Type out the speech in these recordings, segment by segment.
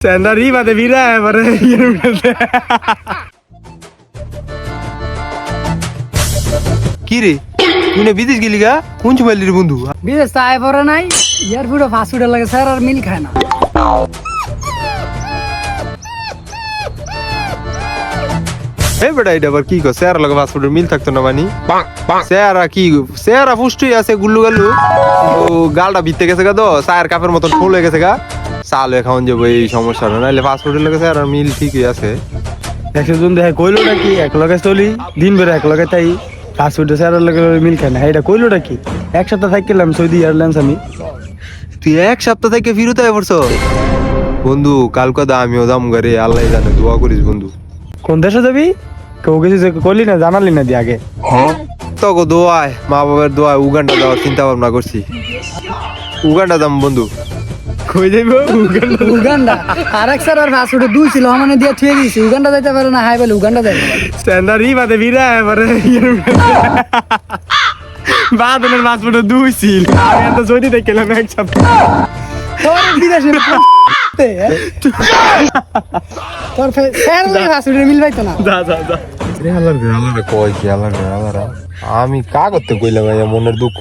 Senda arriva de vira vorrei কি রে তুই না বিদেশ গেলি গা কোন চুমাইলি বন্ধু বিদেশ তো আয় পড়ে নাই এয়ারপোর্টে ফাস্ট ফুডের লাগে স্যার আর মিল খায় না এই বেটা এটা আবার কি কো স্যার লগে ফাস্টফুডের মিল থাকতো না মানি স্যারা কি স্যারা পুষ্টি আছে গুল্লু গাল্লু ও গালটা ভিতরে গেছে গা তো চায়ের কাপের মতন ফুল হয়ে গেছে গা চাল খাওয়ান যাবো এই সমস্যাটা নাহলে ফাস্টফুডের লগে স্যার আর মিল ঠিকই আছে একশো জন দেখে কইলোটা কি এক লগে চলি দিন বেড়ে এক লগে তাই ফাস্ট ফুডে স্যারের লগে মিল খায় না এটা কইলোটা কি এক সপ্তাহ থাকলাম সৌদি এয়ারলাইন্স আমি তুই এক সপ্তাহ থেকে ফিরত আয় পড়ছ বন্ধু কালকে দা আমিও দাম করে আল্লাহ জানে দোয়া করিস বন্ধু কোন দেশে যাবি কেউ কিছু করলি না জানালি না দি আগে তো দোয়ায় মা বাবার দোয়ায় উগান্ডা যাওয়ার চিন্তা ভাবনা করছি উগান্ডা দাম বন্ধু কই যাইব উগান্ডা আরেক স্যার আর ফাস্ট ফুডে দুই ছিল মানে দিয়ে থুয়ে দিয়েছি উগান্ডা যাইতে পারে না হাই বলে উগান্ডা যাইতে পারে Senda arriva de vira vorrei Vado nel fasfudo due sil আমি এত সৌদি দেখলাম এক সপ্তাহ তোর বিদেশে তোর স্যার লাগে ফাস্ট ফুডের মিল পাইতো না যা আমি কা করতে কইলাম মনের দুঃখ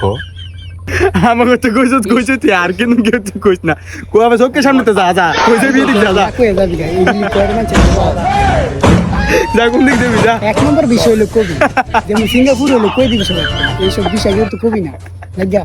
আমাকে তো কইছ তুই আর কেন কেউ তুই কইস না কো আবার চোখের সামনে তো যা কইছে বিয়ে দিক যা কই যাবি গাই এগুলি করে না যা কোন দিক যাবি যা এক নম্বর বিষয় হলো কবি যেমন সিঙ্গাপুর হলো কই দিবি সবাই এইসব বিষয় কিন্তু কবি না লাগা